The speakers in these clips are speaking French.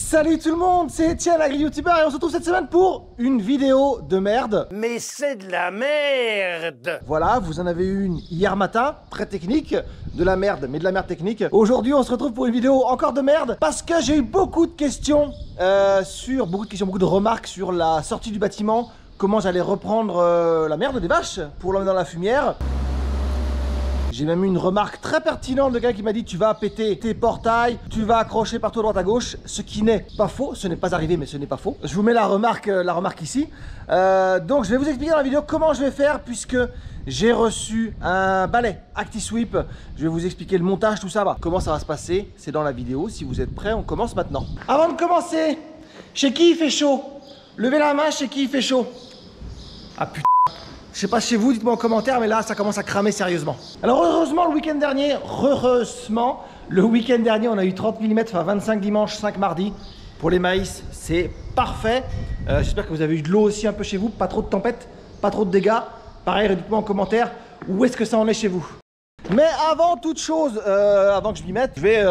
Salut tout le monde, c'est Etienne, agri-youtubeur, et on se retrouve cette semaine pour une vidéo de merde. Mais c'est de la merde! Voilà, vous en avez eu une hier matin, très technique, de la merde, mais de la merde technique. Aujourd'hui, on se retrouve pour une vidéo encore de merde, parce que j'ai eu beaucoup de questions, beaucoup de remarques sur la sortie du bâtiment, comment j'allais reprendre la merde des vaches pour l'emmener dans la fumière. J'ai même eu une remarque très pertinente de quelqu'un qui m'a dit: tu vas péter tes portails, tu vas accrocher partout à droite à gauche, ce qui n'est pas faux, ce n'est pas arrivé mais ce n'est pas faux. Je vous mets la remarque ici. Donc je vais vous expliquer dans la vidéo comment je vais faire, puisque j'ai reçu un balai ActiSweep. Je vais vous expliquer le montage, tout ça, comment ça va se passer, c'est dans la vidéo. Si vous êtes prêts, on commence maintenant. Avant de commencer, chez qui il fait chaud? Levez la main chez qui il fait chaud. Ah putain. Je sais pas chez vous, dites-moi en commentaire, mais là ça commence à cramer sérieusement. Alors heureusement le week-end dernier, on a eu 30 mm, enfin 25 dimanche, 5 mardi. Pour les maïs, c'est parfait. J'espère que vous avez eu de l'eau aussi un peu chez vous, pas trop de tempête, pas trop de dégâts. Pareil, dites-moi en commentaire où est-ce que ça en est chez vous. Mais avant toute chose, avant que je m'y mette, je vais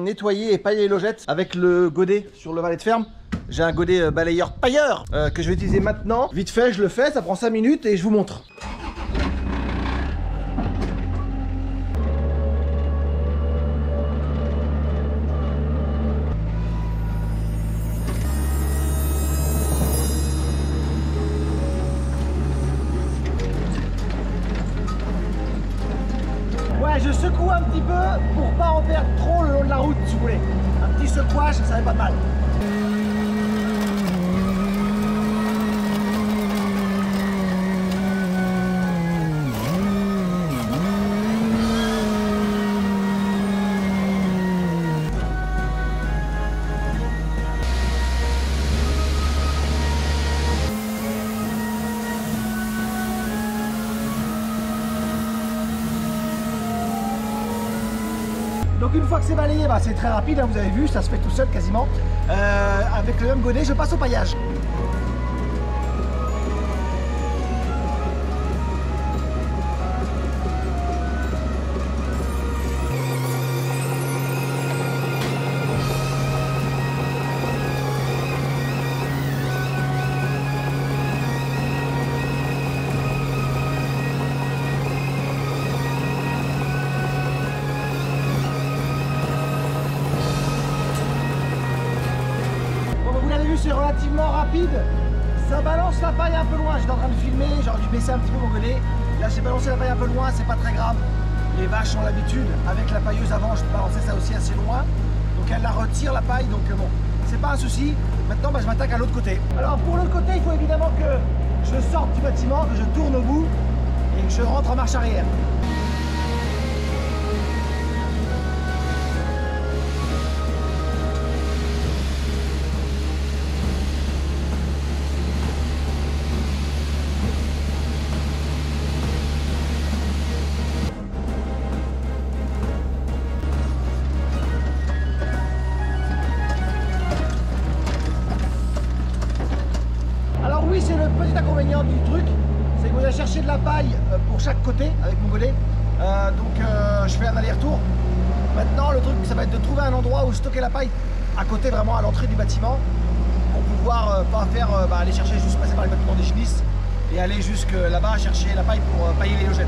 nettoyer et pailler les logettes avec le godet sur le valet de ferme. J'ai un godet balayeur pailleur que je vais utiliser maintenant. Vite fait, je le fais, ça prend 5 minutes et je vous montre. Ouais, je secoue un petit peu pour pas en perdre trop le long de la route, si vous voulez. Un petit secouage, ça fait pas de mal. Donc une fois que c'est balayé, c'est très rapide, hein, vous avez vu, ça se fait tout seul quasiment. Avec le même godet, je passe au paillage. C'est relativement rapide, ça balance la paille un peu loin. J'étais en train de filmer, j'aurais dû baisser un petit peu mon godet. Là j'ai balancé la paille un peu loin, c'est pas très grave. Les vaches ont l'habitude, avec la pailleuse avant je peux balancer ça aussi assez loin. Donc elle la retire la paille, donc bon, c'est pas un souci. Maintenant je m'attaque à l'autre côté. Alors pour l'autre côté, il faut évidemment que je sorte du bâtiment, que je tourne au bout et que je rentre en marche arrière. Oui, c'est le petit inconvénient du truc, c'est que vous allez chercher de la paille pour chaque côté avec mon godet. Je fais un aller-retour. Maintenant, le truc, ça va être de trouver un endroit où stocker la paille à côté, vraiment à l'entrée du bâtiment, pour pouvoir pas faire aller chercher, juste passer par les bâtiments des chenilles et aller jusque là-bas chercher la paille pour pailler les logettes.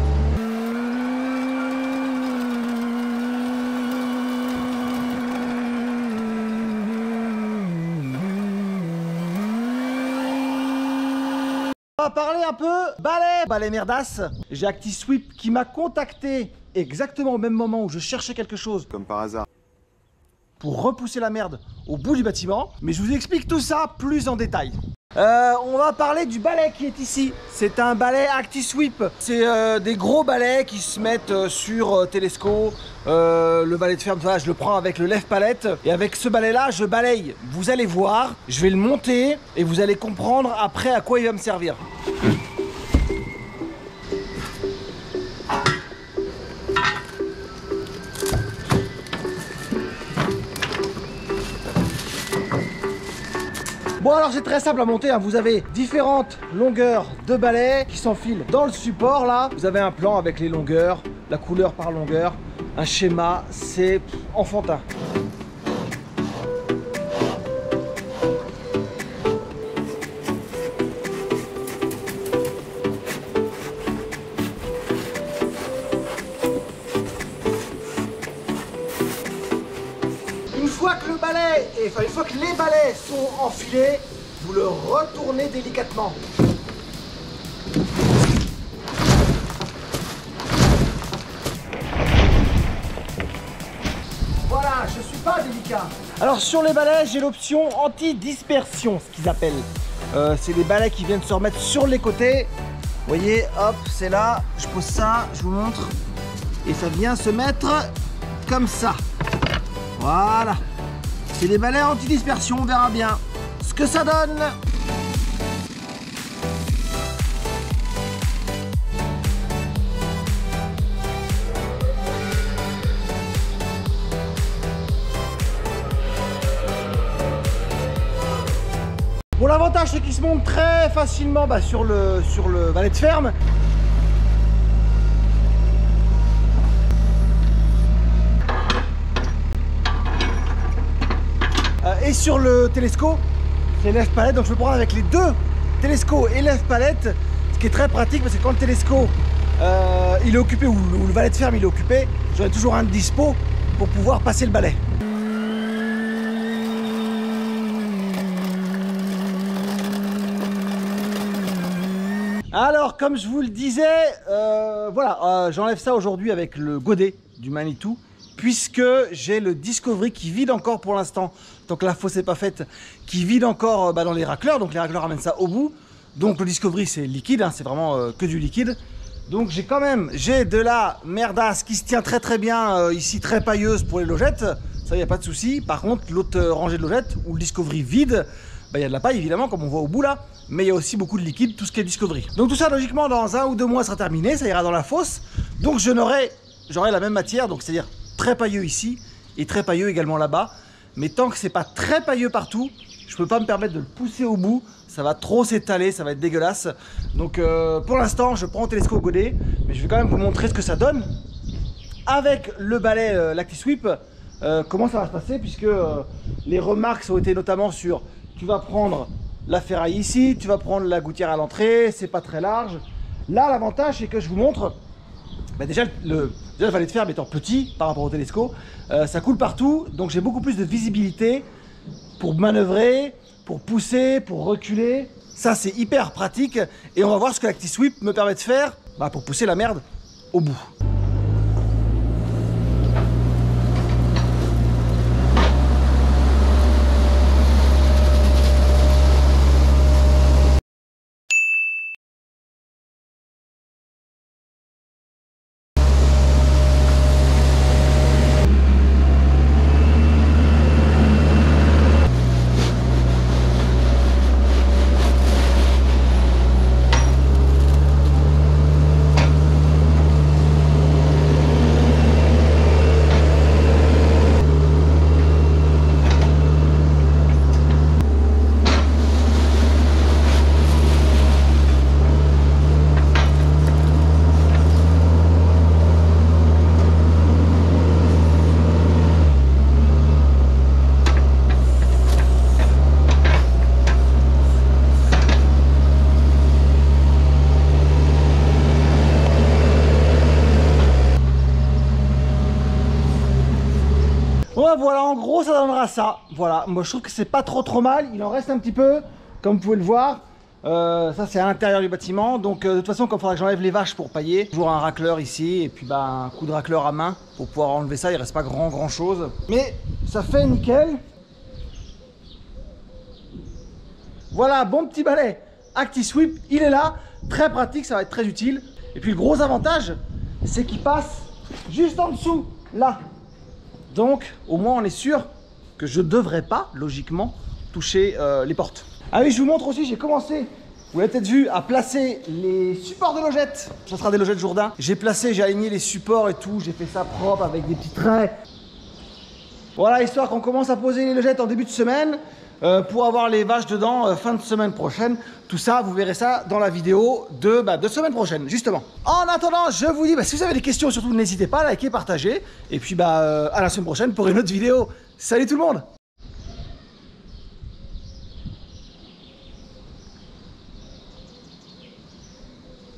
On va parler un peu balai merdasse. J'ai ActiSweep qui m'a contacté exactement au même moment où je cherchais quelque chose, comme par hasard, pour repousser la merde au bout du bâtiment. Mais je vous explique tout ça plus en détail. On va parler du balai qui est ici. C'est un balai ActiSweep. C'est des gros balais qui se mettent sur Telesco. Le balai de ferme, voilà, je le prends avec le lève-palette. Et avec ce balai là, je balaye. Vous allez voir, je vais le monter et vous allez comprendre après à quoi il va me servir. Bon alors c'est très simple à monter, hein. Vous avez différentes longueurs de balais qui s'enfilent dans le support là. Vous avez un plan avec les longueurs, la couleur par longueur, un schéma, c'est enfantin. et enfin, une fois que les balais sont enfilés, vous le retournez délicatement. Voilà, je suis pas délicat. Alors sur les balais, j'ai l'option anti-dispersion, ce qu'ils appellent. C'est des balais qui viennent se remettre sur les côtés. Vous voyez, hop, c'est là, je pose ça, je vous montre. Et ça vient se mettre comme ça. Voilà. C'est des balais anti-dispersion, on verra bien ce que ça donne. Bon, l'avantage c'est qu'il se monte très facilement sur le balai de ferme. Et sur le télescope, c'est lève-palette, donc je peux prendre avec les deux télescope et lève-palette, ce qui est très pratique parce que quand le télescope il est occupé ou le valet de ferme il est occupé, j'aurai toujours un de dispo pour pouvoir passer le balai. Alors, comme je vous le disais, voilà, j'enlève ça aujourd'hui avec le godet du Manitou, puisque j'ai le Discovery qui vide encore pour l'instant, tant que la fosse n'est pas faite, qui vide encore dans les racleurs, donc les racleurs amènent ça au bout. Donc le Discovery c'est liquide, hein, c'est vraiment que du liquide. Donc j'ai de la merdasse qui se tient très très bien ici, très pailleuse pour les logettes, ça il n'y a pas de souci. Par contre l'autre rangée de logettes où le Discovery vide, il y a de la paille évidemment comme on voit au bout là, mais il y a aussi beaucoup de liquide, tout ce qui est Discovery. Donc tout ça logiquement dans 1 ou 2 mois sera terminé, ça ira dans la fosse. Donc j'aurai la même matière, donc c'est-à-dire très pailleux ici et très pailleux également là-bas. Mais tant que c'est pas très pailleux partout, je peux pas me permettre de le pousser au bout, ça va trop s'étaler, ça va être dégueulasse. Donc pour l'instant je prends le télescope godet, mais je vais quand même vous montrer ce que ça donne avec le balai Lactisweep, comment ça va se passer, puisque les remarques ont été notamment sur tu vas prendre la ferraille ici, tu vas prendre la gouttière à l'entrée, c'est pas très large. Là l'avantage c'est que je vous montre, déjà le valet de ferme étant petit par rapport au télescope, ça coule partout, donc j'ai beaucoup plus de visibilité pour manœuvrer, pour pousser, pour reculer. Ça c'est hyper pratique et on va voir ce que l'Actisweep me permet de faire pour pousser la merde au bout. Ouais, voilà, en gros ça donnera ça. Voilà, moi je trouve que c'est pas trop mal, il en reste un petit peu, comme vous pouvez le voir. Ça c'est à l'intérieur du bâtiment, donc de toute façon comme il faudra que j'enlève les vaches pour pailler, toujours un racleur ici et puis un coup de racleur à main pour pouvoir enlever ça, il reste pas grand chose. Mais ça fait nickel. Voilà, bon petit balai Actisweep, il est là, très pratique, ça va être très utile. Et puis le gros avantage, c'est qu'il passe juste en dessous, là. Donc au moins on est sûr que je ne devrais pas, logiquement, toucher les portes. Ah oui, je vous montre aussi, j'ai commencé, vous l'avez peut-être vu, à placer les supports de logettes. Ça sera des logettes Jourdain. J'ai aligné les supports et tout, j'ai fait ça propre avec des petits traits. Voilà, histoire qu'on commence à poser les logettes en début de semaine pour avoir les vaches dedans fin de semaine prochaine. Tout ça, vous verrez ça dans la vidéo de semaine prochaine, justement. En attendant, je vous dis, si vous avez des questions, surtout n'hésitez pas à liker, partager. Et puis à la semaine prochaine pour une autre vidéo. Salut tout le monde!